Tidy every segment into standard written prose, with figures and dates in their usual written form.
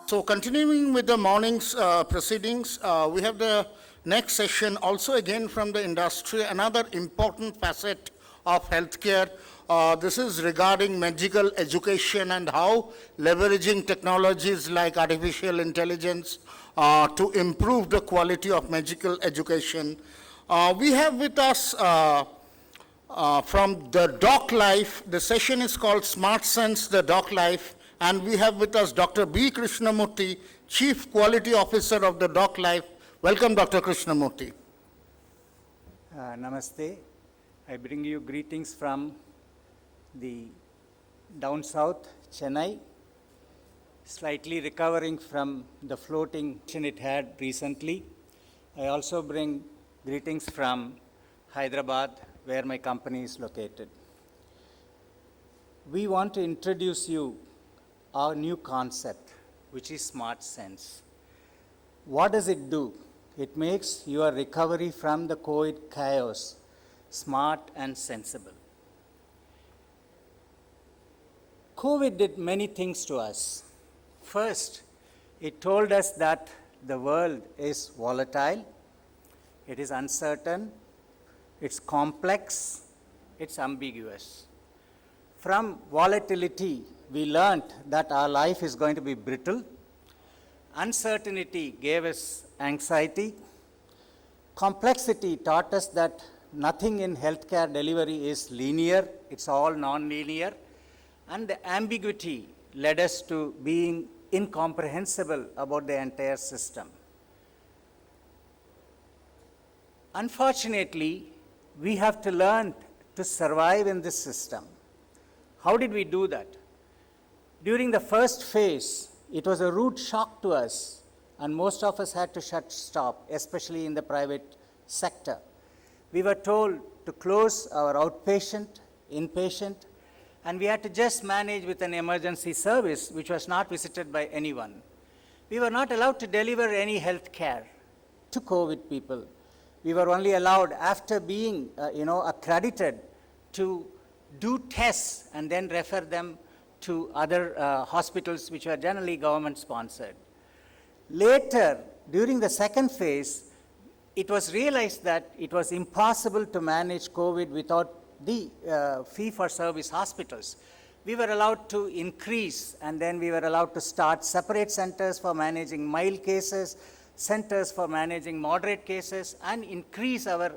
So continuing with the morning's proceedings, we have the next session also again from the industry, another important facet of healthcare. This is regarding medical education and how leveraging technologies like artificial intelligence to improve the quality of medical education. We have with us from the Doc Life, the session is called SmartSense, the Doc Life, and we have with us Dr. B. Krishnamurthy, Chief Quality Officer of the Doc Life. Welcome, Dr. Krishnamurthy. Namaste. I bring you greetings from the down south, Chennai, slightly recovering from the floating it had recently. I also bring greetings from Hyderabad, where my company is located. We want to introduce you our new concept, which is SmartSense. What does it do? It makes your recovery from the COVID chaos smart and sensible. COVID did many things to us. First, it told us that the world is volatile, it is uncertain, it's complex, it's ambiguous. From volatility, we learned that our life is going to be brittle. Uncertainty gave us anxiety. Complexity taught us that nothing in healthcare delivery is linear, it's all non-linear. And the ambiguity led us to being incomprehensible about the entire system. Unfortunately, we have to learn to survive in this system. How did we do that? During the first phase, it was a rude shock to us, and most of us had to stop, especially in the private sector. We were told to close our outpatient, inpatient, and we had to just manage with an emergency service which was not visited by anyone. We were not allowed to deliver any health care to COVID people. We were only allowed, after being accredited, to do tests and then refer them to other hospitals which were generally government sponsored. Later, during the second phase, it was realized that it was impossible to manage COVID without the fee-for-service hospitals. We were allowed to increase, and then we were allowed to start separate centers for managing mild cases, centers for managing moderate cases, and increase our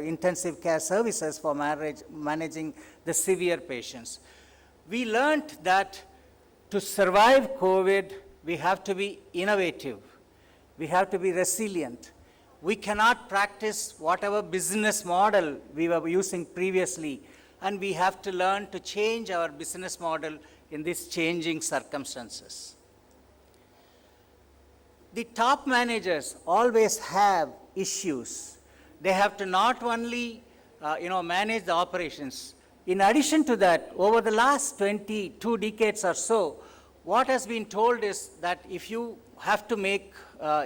intensive care services for managing the severe patients. We learned that to survive COVID, we have to be innovative. We have to be resilient. We cannot practice whatever business model we were using previously, and we have to learn to change our business model in these changing circumstances. The top managers always have issues. They have to not only manage the operations. In addition to that, over the last 22 decades or so, what has been told is that if you have to make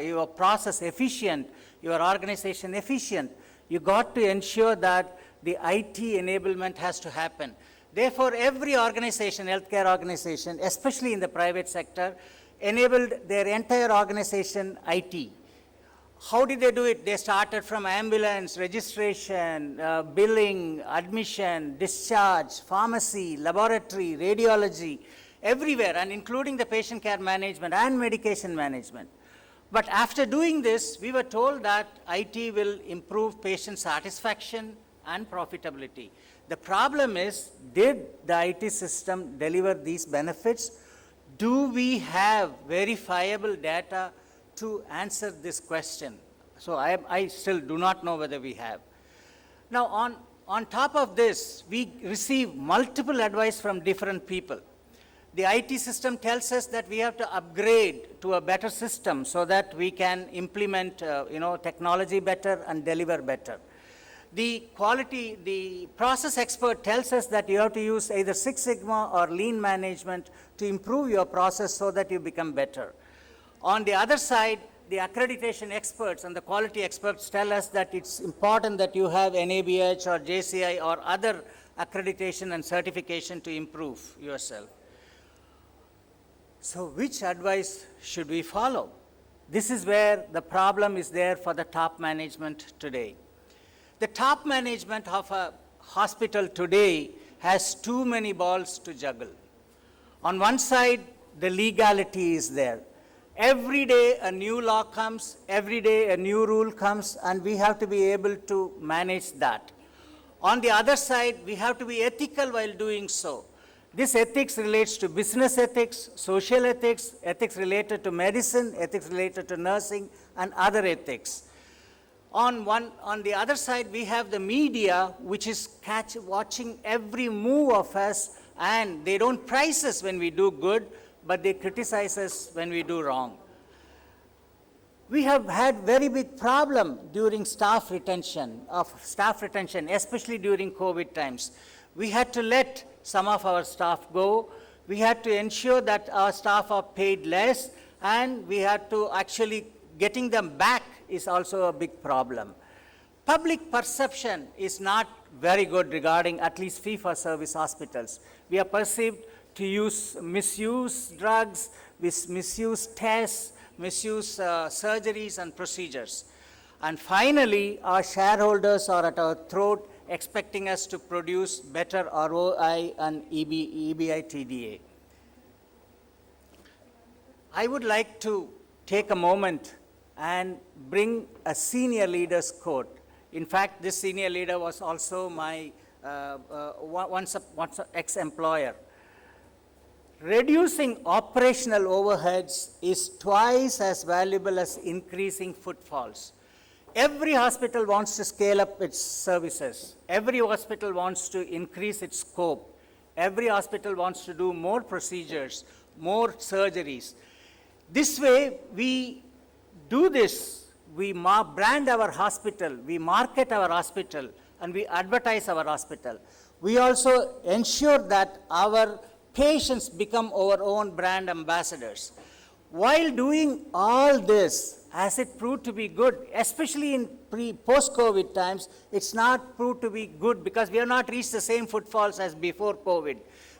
your process efficient, your organization efficient, you got to ensure that the IT enablement has to happen. Therefore, every organization, healthcare organization, especially in the private sector, enabled their entire organization IT. How did they do it? They started from ambulance, registration, billing, admission, discharge, pharmacy, laboratory, radiology, everywhere, and including the patient care management and medication management. But after doing this, we were told that IT will improve patient satisfaction and profitability. The problem is, did the IT system deliver these benefits? Do we have verifiable data to answer this question? So I still do not know whether we have. Now, on top of this, we receive multiple advice from different people. The IT system tells us that we have to upgrade to a better system so that we can implement technology better and deliver better. The process expert tells us that you have to use either Six Sigma or lean management to improve your process so that you become better. On the other side, the accreditation experts and the quality experts tell us that it's important that you have NABH or JCI or other accreditation and certification to improve yourself. So which advice should we follow? This is where the problem is there for the top management today. The top management of a hospital today has too many balls to juggle. On one side, the legality is there. Every day a new law comes, every day a new rule comes, and we have to be able to manage that. On the other side, we have to be ethical while doing so. This ethics relates to business ethics, social ethics, ethics related to medicine, ethics related to nursing, and other ethics. On the other side, we have the media, which is watching every move of us, and they don't praise us when we do good, but they criticize us when we do wrong. We have had very big problem during staff retention, especially during COVID times. We had to let some of our staff go. We had to ensure that our staff are paid less, and we had to actually getting them back is also a big problem. Public perception is not very good regarding at least fee-for-service hospitals. We are perceived to misuse drugs, misuse tests, misuse surgeries and procedures. And finally, our shareholders are at our throat expecting us to produce better ROI and EBITDA. I would like to take a moment and bring a senior leader's quote. In fact, this senior leader was also my once ex-employer. Reducing operational overheads is twice as valuable as increasing footfalls. Every hospital wants to scale up its services. Every hospital wants to increase its scope. Every hospital wants to do more procedures, more surgeries. This way, we do this. We brand our hospital, we market our hospital, and we advertise our hospital. We also ensure that our patients become our own brand ambassadors. While doing all this, has it proved to be good? Especially in post-COVID times, it's not proved to be good because we have not reached the same footfalls as before COVID.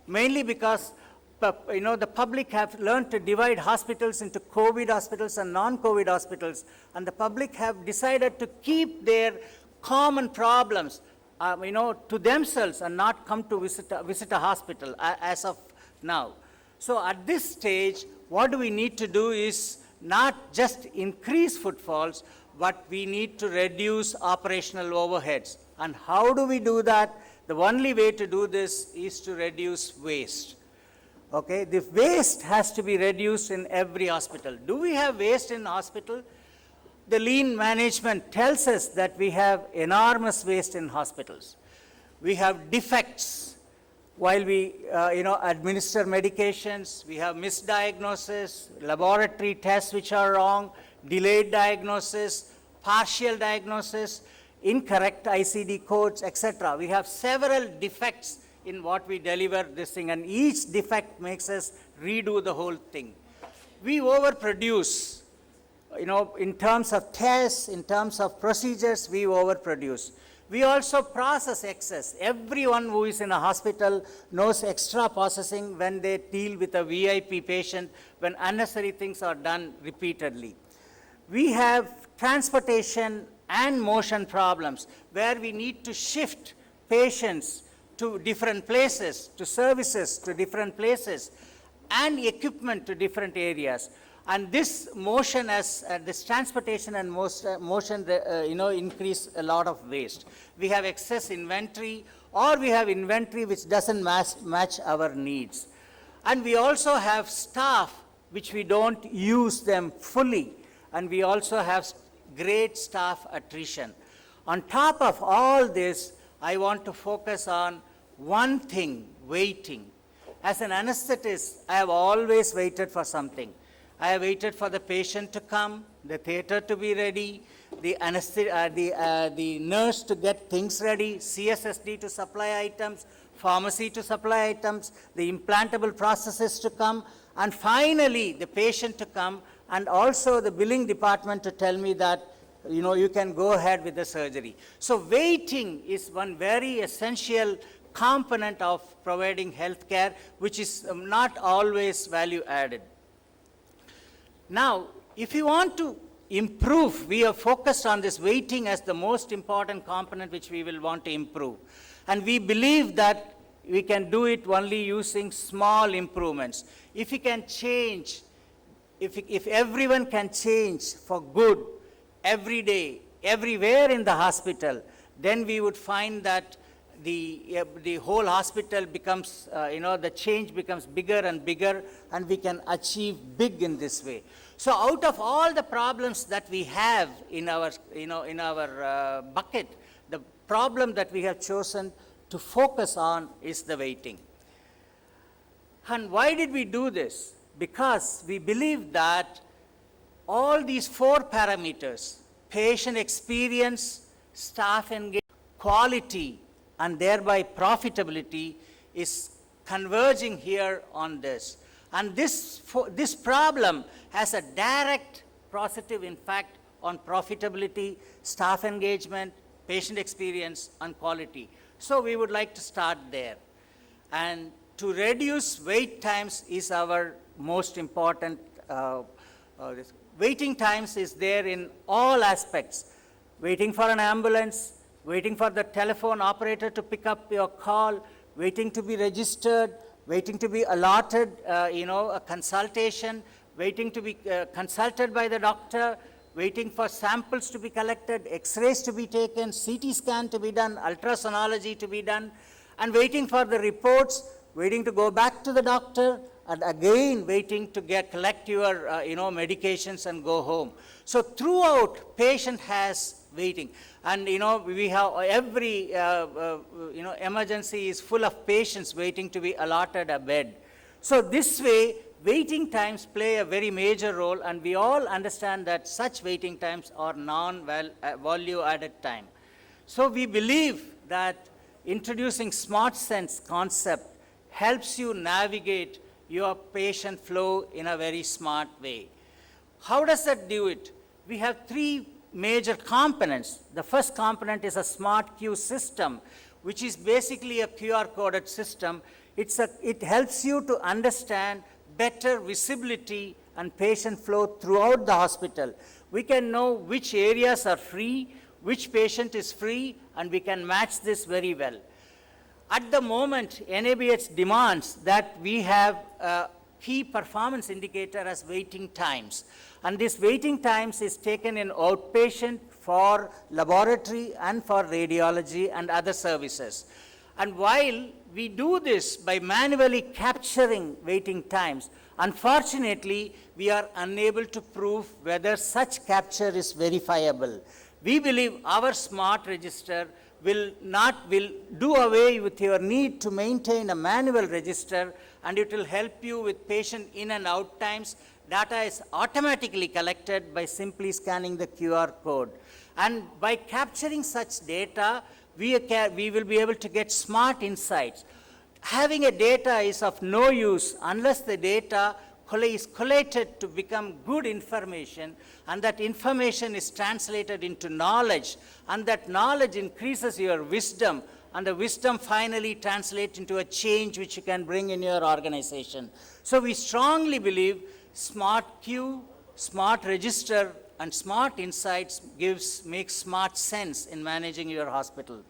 Mainly because the public have learned to divide hospitals into COVID hospitals and non-COVID hospitals, and the public have decided to keep their common problems to themselves and not come to visit a hospital as of now. So at this stage, what do we need to do is not just increase footfalls, but we need to reduce operational overheads. And how do we do that? The only way to do this is to reduce waste. Okay, the waste has to be reduced in every hospital. Do we have waste in hospital? The lean management tells us that we have enormous waste in hospitals. We have defects while we administer medications. We have misdiagnosis, laboratory tests which are wrong, delayed diagnosis, partial diagnosis, incorrect ICD codes, etc. We have several defects in what we deliver this thing, and each defect makes us redo the whole thing. We overproduce, in terms of tests, in terms of procedures, we overproduce. We also process excess. Everyone who is in a hospital knows extra processing when they deal with a VIP patient, when unnecessary things are done repeatedly. We have transportation and motion problems where we need to shift patients to different places, to services to different places, and equipment to different areas. And this motion, this transportation and motion, increase a lot of waste. We have excess inventory, or we have inventory which doesn't match our needs. And we also have staff which we don't use them fully, and we also have great staff attrition. On top of all this, I want to focus on one thing: waiting. As an anesthetist, I have always waited for something. I have waited for the patient to come, the theater to be ready, the nurse to get things ready, CSSD to supply items, pharmacy to supply items, the implantable processes to come, and finally the patient to come, and also the billing department to tell me that you can go ahead with the surgery. So waiting is one very essential component of providing healthcare, which is not always value added. Now, if you want to improve, we are focused on this waiting as the most important component which we will want to improve. And we believe that we can do it only using small improvements. If we can change, if everyone can change for good every day, everywhere in the hospital, then we would find that the whole hospital becomes, the change becomes bigger and bigger, and we can achieve big in this way. So out of all the problems that we have in our, bucket, the problem that we have chosen to focus on is the waiting. And why did we do this? Because we believe that all these 4 parameters, patient experience, staff engagement, quality, and thereby profitability, is converging here on this. And this problem has a direct positive impact on profitability, staff engagement, patient experience, and quality. So we would like to start there. And to reduce wait times is our most important. Waiting times is there in all aspects. Waiting for an ambulance, waiting for the telephone operator to pick up your call, waiting to be registered, waiting to be allotted, a consultation, waiting to be consulted by the doctor, waiting for samples to be collected, X-rays to be taken, CT scan to be done, ultrasonography to be done, and waiting for the reports, waiting to go back to the doctor, and again waiting to collect your medications and go home. So throughout, patient has waiting. And we have every emergency is full of patients waiting to be allotted a bed. So this way, waiting times play a very major role, and we all understand that such waiting times are non-value added time. So we believe that introducing SmartSense concept helps you navigate your patient flow in a very smart way. How does that do it? We have 3 major components. The first component is a smart queue system, which is basically a QR coded system. It helps you to understand better visibility and patient flow throughout the hospital. We can know which areas are free, which patient is free, and we can match this very well. At the moment, NABH demands that we have a key performance indicator as waiting times. And this waiting times is taken in outpatient for laboratory and for radiology and other services. And while we do this by manually capturing waiting times, unfortunately, we are unable to prove whether such capture is verifiable. We believe our smart register will do away with your need to maintain a manual register, and it will help you with patient in and out times. Data is automatically collected by simply scanning the QR code. And by capturing such data, we will be able to get smart insights. Having a data is of no use unless the data is collated to become good information, and that information is translated into knowledge, and that knowledge increases your wisdom, and the wisdom finally translates into a change which you can bring in your organization. So we strongly believe smart queue, smart register, and smart insights makes smart sense in managing your hospital.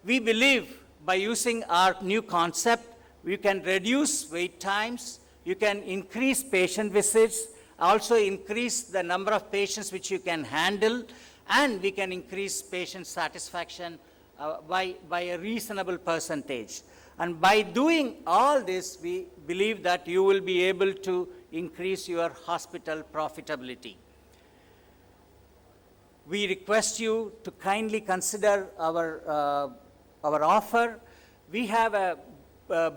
We believe by using our new concept, we can reduce wait times, you can increase patient visits, also increase the number of patients which you can handle, and we can increase patient satisfaction by a reasonable percentage. And by doing all this, we believe that you will be able to increase your hospital profitability. We request you to kindly consider our offer. We have a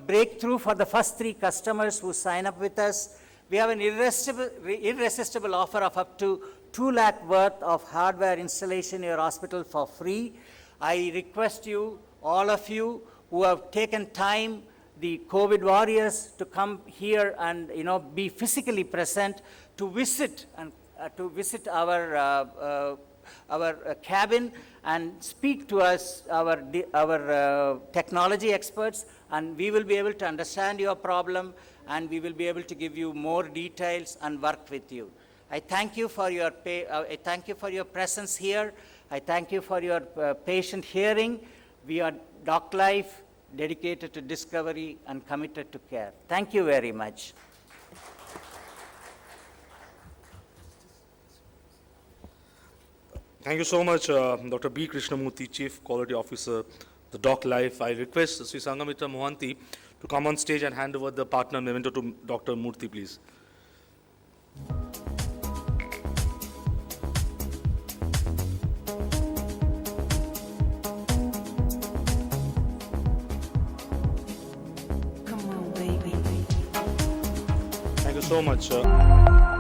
breakthrough for the first 3 customers who sign up with us. We have an irresistible offer of up to 2 lakh worth of hardware installation in your hospital for free. I request you, all of you who have taken time, the COVID warriors, to come here and be physically present, to visit our cabin and speak to us, our technology experts, and we will be able to understand your problem, and we will be able to give you more details and work with you. I thank you for your I thank you for your presence here. I thank you for your patient hearing. We are Conclave, dedicated to discovery and committed to care. Thank you very much. Thank you so much, Dr. B. Krishnamurthy, Chief Quality Officer, the Conclave. I request Sri Sangamitra Mohanty to come on stage and hand over the partner memento to Dr. Murthy, please. Come on, baby. Thank you so much.